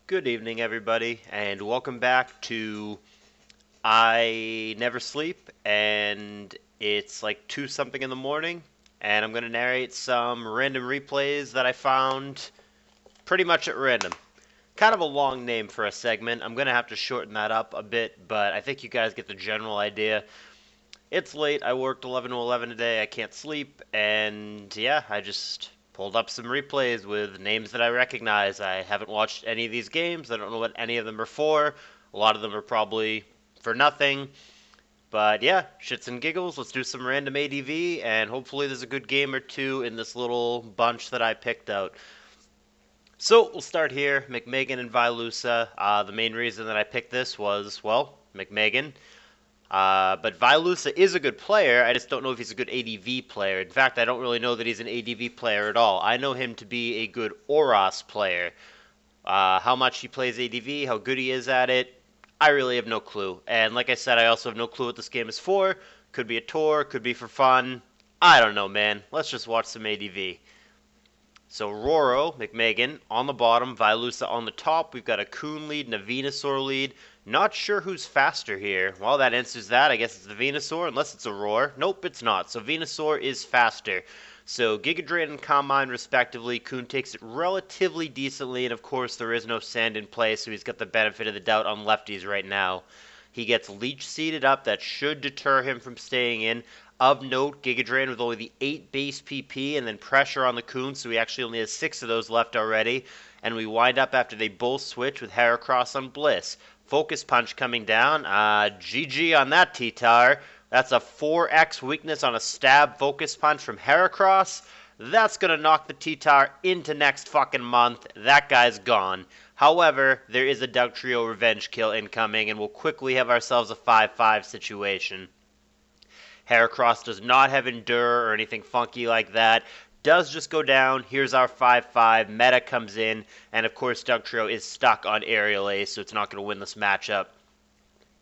Good evening, everybody, and welcome back to I Never Sleep, and it's like 2 something in the morning, and I'm going to narrate some random replays that I found pretty much at random. Kind of a long name for a segment. I'm going to have to shorten that up a bit, but I think you guys get the general idea. It's late. I worked 11 to 11 today. I can't sleep, and yeah, I just pulled up some replays with names that I recognize. I haven't watched any of these games. I don't know what any of them are for. A lot of them are probably for nothing. But yeah, shits and giggles. Let's do some random ADV, and hopefully there's a good game or two in this little bunch that I picked out. So we'll start here. McMegan and Vai Lusa. The main reason that I picked this was, well, McMegan. But Vai Lusa is a good player. I just don't know if he's a good ADV player. In fact, I don't really know that he's an ADV player at all. I know him to be a good Oros player. How much he plays ADV, how good he is at it, I really have no clue. And like I said, I also have no clue what this game is for. Could be a tour, could be for fun. I don't know, man. Let's just watch some ADV. So Roro, McMegan, on the bottom, Vai Lusa on the top. We've got a Coon lead and a Venusaur lead. Not sure who's faster here. Well, that answers that. I guess it's the Venusaur, unless it's a Roar. Nope, it's not. So Venusaur is faster. So Giga Drain and Calm Mind, respectively. Coon takes it relatively decently, and of course there is no sand in play, so he's got the benefit of the doubt on lefties right now. He gets Leech Seeded up. That should deter him from staying in. Of note, Giga Drain with only the 8 base PP and then pressure on the Coon, so he actually only has 6 of those left already. And we wind up after they both switch with Heracross on Bliss. Focus Punch coming down. GG on that, T-Tar. That's a 4x weakness on a stab Focus Punch from Heracross. That's going to knock the T-Tar into next fucking month. That guy's gone. However, there is a Dugtrio revenge kill incoming, and we'll quickly have ourselves a 5-5 situation. Heracross does not have Endure or anything funky like that. Does just go down. Here's our 5-5. Meta comes in, and of course Dugtrio is stuck on Aerial Ace, so it's not going to win this matchup.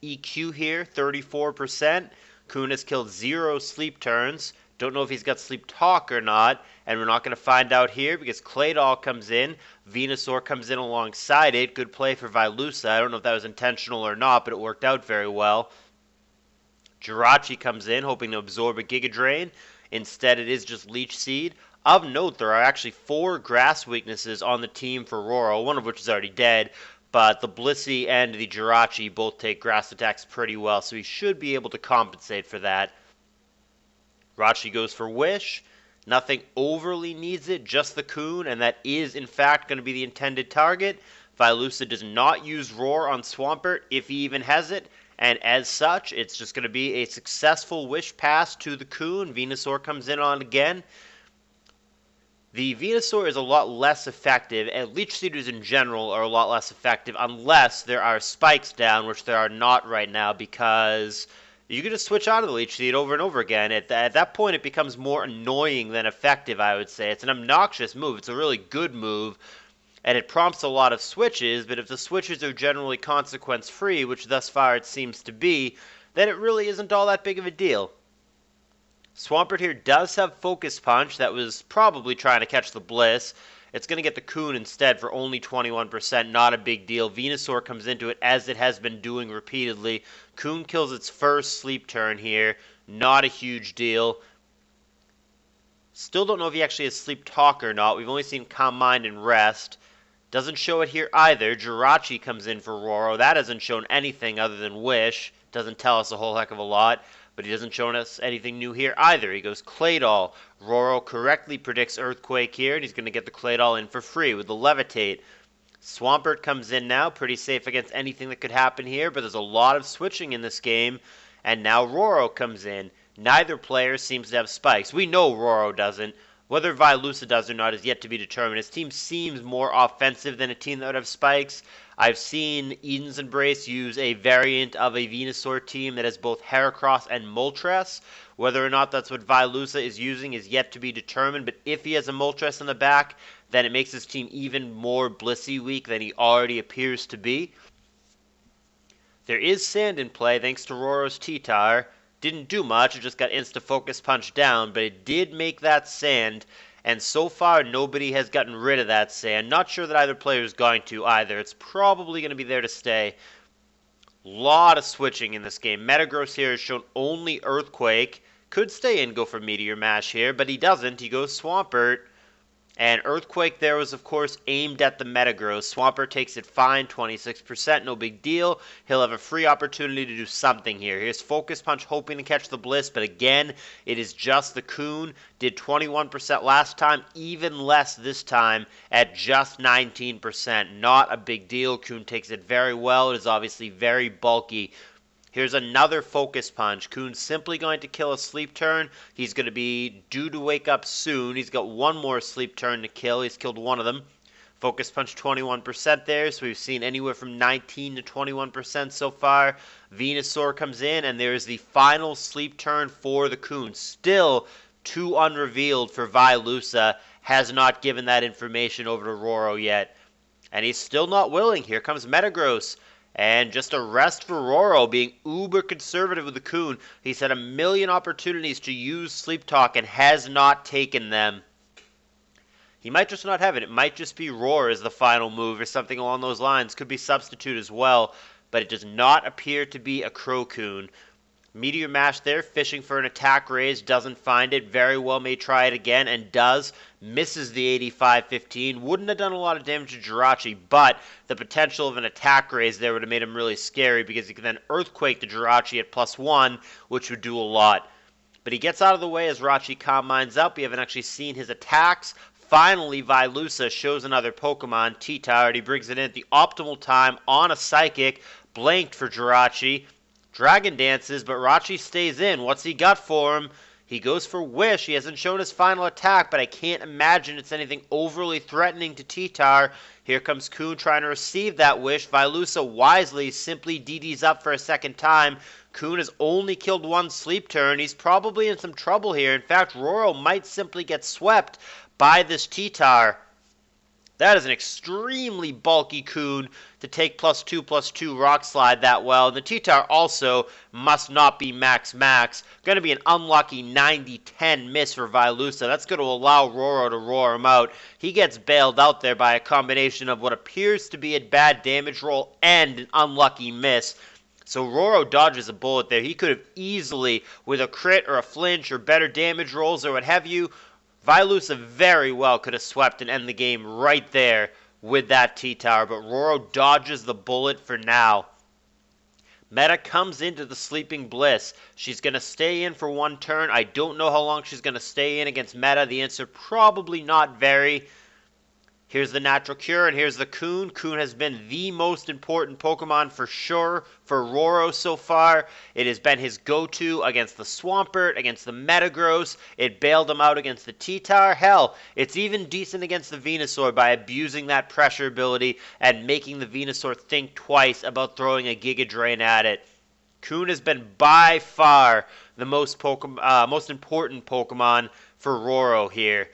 EQ here, 34%. Kuhn has killed 0 sleep turns. Don't know if he's got sleep talk or not, and we're not going to find out here because Claydol comes in. Venusaur comes in alongside it. Good play for Vai Lusa. I don't know if that was intentional or not, but it worked out very well. Jirachi comes in, hoping to absorb a Giga Drain. Instead, it is just Leech Seed. Of note, there are actually 4 grass weaknesses on the team for Roro, one of which is already dead, but the Blissey and the Jirachi both take grass attacks pretty well, so he should be able to compensate for that. Rachi goes for Wish. Nothing overly needs it, just the Coon, and that is, in fact, going to be the intended target. Vai Lusa does not use Roar on Swampert, if he even has it, and as such, it's just going to be a successful Wish pass to the Coon. Venusaur comes in on again. The Venusaur is a lot less effective, and Leech Seeders in general are a lot less effective unless there are spikes down, which there are not right now because you can just switch out of the Leech Seed over and over again. At that point, it becomes more annoying than effective, I would say. It's an obnoxious move. It's a really good move, and it prompts a lot of switches, but if the switches are generally consequence-free, which thus far it seems to be, then it really isn't all that big of a deal. Swampert here does have Focus Punch. That was probably trying to catch the Bliss. It's going to get the Coon instead for only 21%. Not a big deal. Venusaur comes into it as it has been doing repeatedly. Coon kills its first sleep turn here. Not a huge deal. Still don't know if he actually has Sleep Talk or not. We've only seen Calm Mind and Rest. Doesn't show it here either. Jirachi comes in for Roro. That hasn't shown anything other than Wish. Doesn't tell us a whole heck of a lot. But he doesn't show us anything new here either. He goes Claydol. Roro correctly predicts Earthquake here, and he's going to get the Claydol in for free with the Levitate. Swampert comes in now, pretty safe against anything that could happen here, but there's a lot of switching in this game, and now Roro comes in. Neither player seems to have spikes. We know Roro doesn't. Whether Vai Lusa does or not is yet to be determined. His team seems more offensive than a team that would have spikes. I've seen Eden's Embrace use a variant of a Venusaur team that has both Heracross and Moltres. Whether or not that's what Vai Lusa is using is yet to be determined, but if he has a Moltres in the back, then it makes his team even more Blissey weak than he already appears to be. There is sand in play thanks to Roro's T-Tar. Didn't do much, it just got insta-focus punch down, but it did make that sand, and so far nobody has gotten rid of that sand. Not sure that either player is going to either. It's probably going to be there to stay. Lot of switching in this game. Metagross here has shown only Earthquake. Could stay in, go for Meteor Mash here, but he doesn't. He goes Swampert. And Earthquake there was, of course, aimed at the Metagross. Swampert takes it fine, 26%, no big deal. He'll have a free opportunity to do something here. Here's Focus Punch, hoping to catch the Bliss, but again, it is just the Coon. Did 21% last time, even less this time at just 19%. Not a big deal. Coon takes it very well. It is obviously very bulky. Here's another Focus Punch. Coon's simply going to kill a Sleep Turn. He's going to be due to wake up soon. He's got one more Sleep Turn to kill. He's killed one of them. Focus Punch 21% there, so we've seen anywhere from 19 to 21% so far. Venusaur comes in, and there's the final Sleep Turn for the Coon. Still 2 unrevealed for Vai Lusa. Has not given that information over to Roro yet. And he's still not willing. Here comes Metagross. And just a rest for Roro, being uber conservative with the Coon. He's had a million opportunities to use Sleep Talk and has not taken them. He might just not have it. It might just be Roar as the final move or something along those lines. Could be Substitute as well, but it does not appear to be a Crocoon. Meteor Mash there, fishing for an attack raise, doesn't find it. Very well may try it again, and does. Misses the 85-15. Wouldn't have done a lot of damage to Jirachi, but the potential of an attack raise there would have made him really scary, because he could then Earthquake the Jirachi at +1, which would do a lot. But he gets out of the way as Jirachi Calm Minds up. We haven't actually seen his attacks. Finally, Vai Lusa shows another Pokemon, T-Tard. He brings it in at the optimal time on a Psychic. Blanked for Jirachi. Dragon dances, but Rachi stays in. What's he got for him? He goes for Wish. He hasn't shown his final attack, but I can't imagine it's anything overly threatening to T-Tar. Here comes Coon trying to receive that Wish. Vai Lusa wisely simply DDs up for a second time. Coon has only killed one Sleep Turn. He's probably in some trouble here. In fact, Roro might simply get swept by this T-Tar. That is an extremely bulky Coon to take +2/+2 Rock Slide that well. And the T-Tar also must not be max. Going to be an unlucky 90-10 miss for Vai Lusa. That's going to allow Roro to roar him out. He gets bailed out there by a combination of what appears to be a bad damage roll and an unlucky miss. So Roro dodges a bullet there. He could have easily, with a crit or a flinch or better damage rolls or what have you, Vai Lusa very well could have swept and end the game right there with that T-Tower, but Roro dodges the bullet for now. Meta comes into the Sleeping Bliss. She's going to stay in for one turn. I don't know how long she's going to stay in against Meta. The answer, probably not very. Here's the Natural Cure, and here's the Coon. Coon has been the most important Pokemon for sure for Roro so far. It has been his go-to against the Swampert, against the Metagross. It bailed him out against the T-Tar. Hell, it's even decent against the Venusaur by abusing that pressure ability and making the Venusaur think twice about throwing a Giga Drain at it. Coon has been by far the most important Pokemon for Roro here.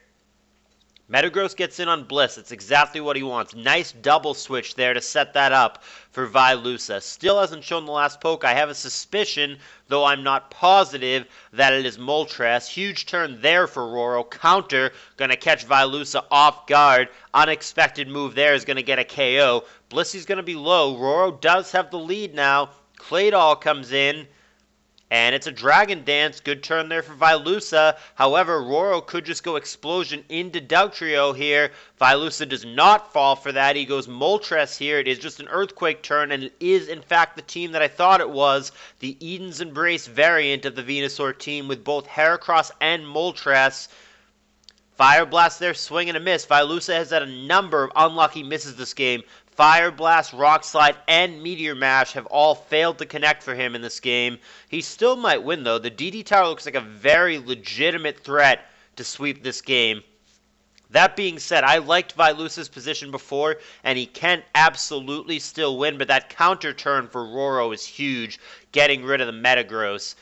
Metagross gets in on Bliss. It's exactly what he wants. Nice double switch there to set that up for Vai Lusa. Still hasn't shown the last poke. I have a suspicion, though I'm not positive, that it is Moltres. Huge turn there for Roro. Counter, going to catch Vai Lusa off guard. Unexpected move there is going to get a KO. Blissy's going to be low. Roro does have the lead now. Claydol comes in. And it's a Dragon Dance. Good turn there for Vai Lusa. However, Roro could just go Explosion into Dugtrio here. Vai Lusa does not fall for that. He goes Moltres here. It is just an Earthquake turn, and it is, in fact, the team that I thought it was. The Eden's Embrace variant of the Venusaur team with both Heracross and Moltres. Fire Blast there, swing and a miss. Vai Lusa has had a number of unlucky misses this game. Fire Blast, Rock Slide, and Meteor Mash have all failed to connect for him in this game. He still might win, though. The DD Tower looks like a very legitimate threat to sweep this game. That being said, I liked Vai Lusa's position before, and he can absolutely still win, but that counter turn for Roro is huge, getting rid of the Metagross.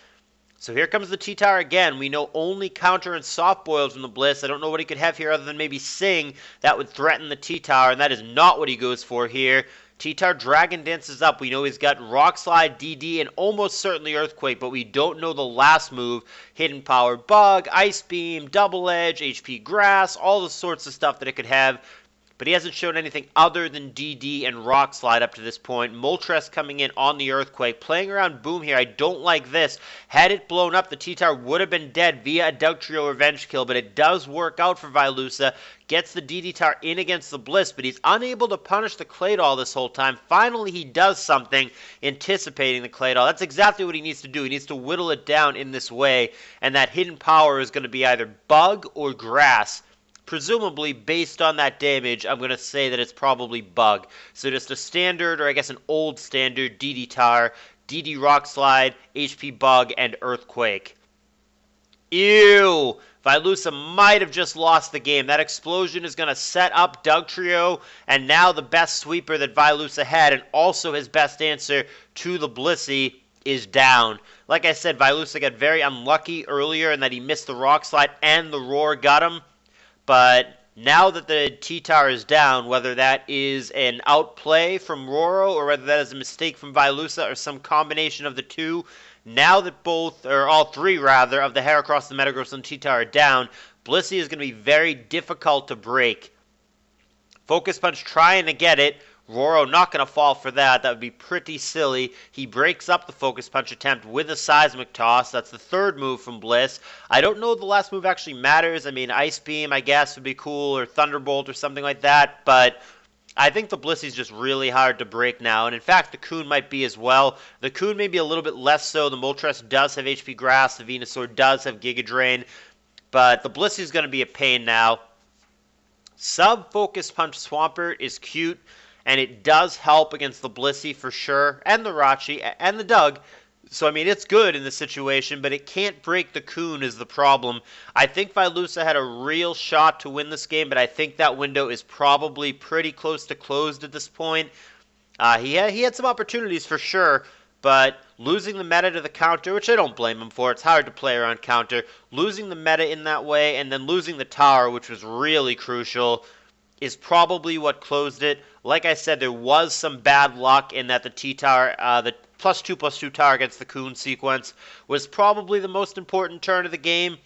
So here comes the T-Tower again. We know only counter and soft boils from the Bliss. I don't know what he could have here other than maybe Sing. That would threaten the T-Tower, and that is not what he goes for here. T-Tower Dragon dances up. We know he's got Rock Slide, DD, and almost certainly Earthquake, but we don't know the last move. Hidden Power Bug, Ice Beam, Double Edge, HP Grass, all the sorts of stuff that it could have. But he hasn't shown anything other than DD and Rock Slide up to this point. Moltres coming in on the Earthquake. Playing around Boom here, I don't like this. Had it blown up, the T-Tower would have been dead via a Dugtrio Revenge Kill, but it does work out for Vai Lusa. Gets the DD Tower in against the Bliss, but he's unable to punish the Claydol this whole time. Finally, he does something, anticipating the Claydol. That's exactly what he needs to do. He needs to whittle it down in this way, and that hidden power is going to be either Bug or Grass. Presumably, based on that damage, I'm going to say that it's probably Bug. So just a standard, or I guess an old standard, DD Tar, DD Rock Slide, HP Bug, and Earthquake. Ew! Vai Lusa might have just lost the game. That explosion is going to set up Dugtrio, and now the best sweeper that Vai Lusa had, and also his best answer to the Blissey, is down. Like I said, Vai Lusa got very unlucky earlier in that he missed the Rock Slide and the Roar got him. But now that the T-Tower is down, whether that is an outplay from Roro or whether that is a mistake from Vai Lusa or some combination of the two, now that both, or all three rather, of the Heracross, the Metagross, and the T-Tower are down, Blissey is going to be very difficult to break. Focus Punch trying to get it. Roro not going to fall for that. That would be pretty silly. He breaks up the Focus Punch attempt with a Seismic Toss. That's the third move from Bliss. I don't know if the last move actually matters. I mean, Ice Beam, I guess, would be cool, or Thunderbolt or something like that. But I think the Blissey's just really hard to break now. And in fact, the Coon might be as well. The Coon may be a little bit less so. The Moltres does have HP Grass. The Venusaur does have Giga Drain. But the Blissey's going to be a pain now. Sub-Focus Punch Swampert is cute. And it does help against the Blissey for sure, and the Rachi, and the Doug. So, I mean, it's good in this situation, but it can't break the Coon is the problem. I think Vai Lusa had a real shot to win this game, but I think that window is probably pretty close to closed at this point. He had some opportunities for sure, but losing the meta to the counter, which I don't blame him for, it's hard to play around counter, losing the meta in that way, and then losing the tower, which was really crucial, is probably what closed it. Like I said, there was some bad luck in that the T-Tower, the +2/+2 tower against the Coon sequence was probably the most important turn of the game.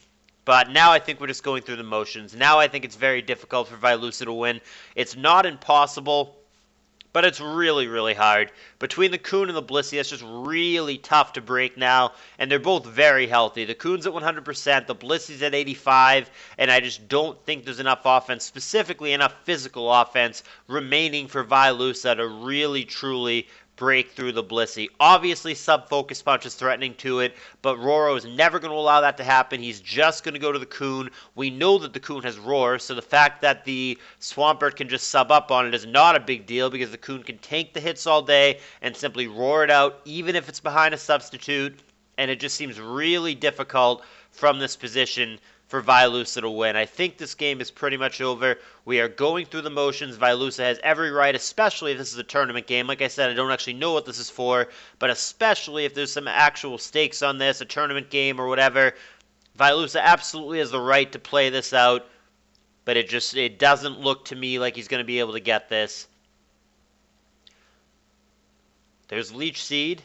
But now I think we're just going through the motions. Now I think it's very difficult for Vai Lusa to win. It's not impossible, but it's really, really hard. Between the Coon and the Blissey, it's just really tough to break now, and they're both very healthy. The Coon's at 100%, the Blissey's at 85%, and I just don't think there's enough offense, specifically enough physical offense, remaining for Vai Lusa to really, truly break through the Blissey. Obviously, Sub-Focus Punch is threatening to it, but Roro is never going to allow that to happen. He's just going to go to the Coon. We know that the Coon has Roar, so the fact that the Swampert can just sub up on it is not a big deal because the Coon can tank the hits all day and simply roar it out, even if it's behind a substitute, and it just seems really difficult from this position for Vai Lusa to win. I think this game is pretty much over. We are going through the motions. Vai Lusa has every right, especially if this is a tournament game. Like I said, I don't actually know what this is for, but especially if there's some actual stakes on this, a tournament game or whatever, Vai Lusa absolutely has the right to play this out, but it doesn't look to me like he's going to be able to get this. There's Leech Seed.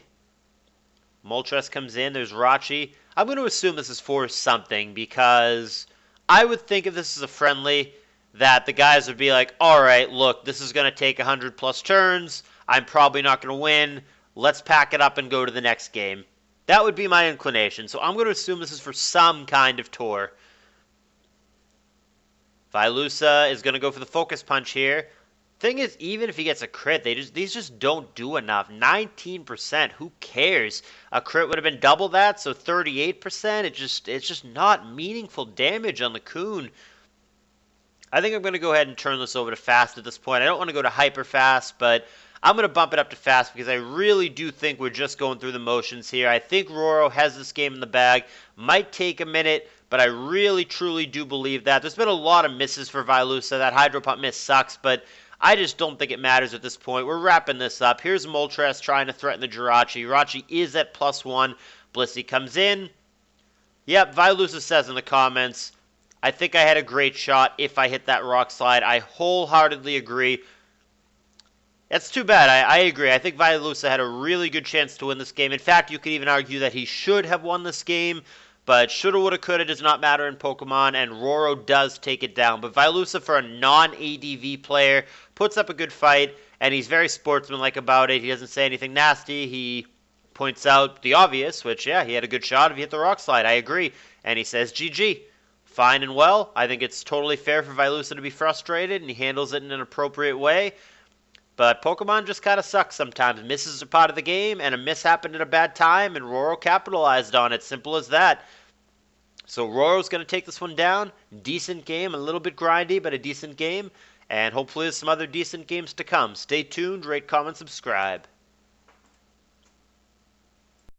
Moltres comes in. There's Rachi. I'm going to assume this is for something because I would think if this is a friendly that the guys would be like, all right, look, this is going to take 100 plus turns. I'm probably not going to win. Let's pack it up and go to the next game. That would be my inclination. So I'm going to assume this is for some kind of tour. Vai Lusa is going to go for the Focus Punch here. Thing is, even if he gets a crit, these just don't do enough. 19%, who cares? A crit would have been double that, so 38%. It's just not meaningful damage on the Coon. I think I'm going to go ahead and turn this over to fast at this point. I don't want to go to hyper fast, but I'm going to bump it up to fast because I really do think we're just going through the motions here. I think Roro has this game in the bag. Might take a minute, but I really, truly do believe that. There's been a lot of misses for Vai Lusa. That Hydro Pump miss sucks, but I just don't think it matters at this point. We're wrapping this up. Here's Moltres trying to threaten the Jirachi. Jirachi is at +1. Blissey comes in. Yep, Vai Lusa says in the comments, I think I had a great shot if I hit that rock slide. I wholeheartedly agree. That's too bad. I agree. I think Vai Lusa had a really good chance to win this game. In fact, you could even argue that he should have won this game, but shoulda, woulda, coulda does not matter in Pokemon, and Roro does take it down. But Vai Lusa, for a non-ADV player, puts up a good fight, and he's very sportsmanlike about it. He doesn't say anything nasty. He points out the obvious, which, yeah, he had a good shot if he hit the rock slide. I agree. And he says, GG. Fine and well. I think it's totally fair for Vai Lusa to be frustrated, and he handles it in an appropriate way. But Pokemon just kind of sucks sometimes. Misses are part of the game, and a miss happened at a bad time, and Roro capitalized on it. Simple as that. So Roro's going to take this one down. Decent game, a little bit grindy, but a decent game. And hopefully there's some other decent games to come. Stay tuned, rate, comment, subscribe.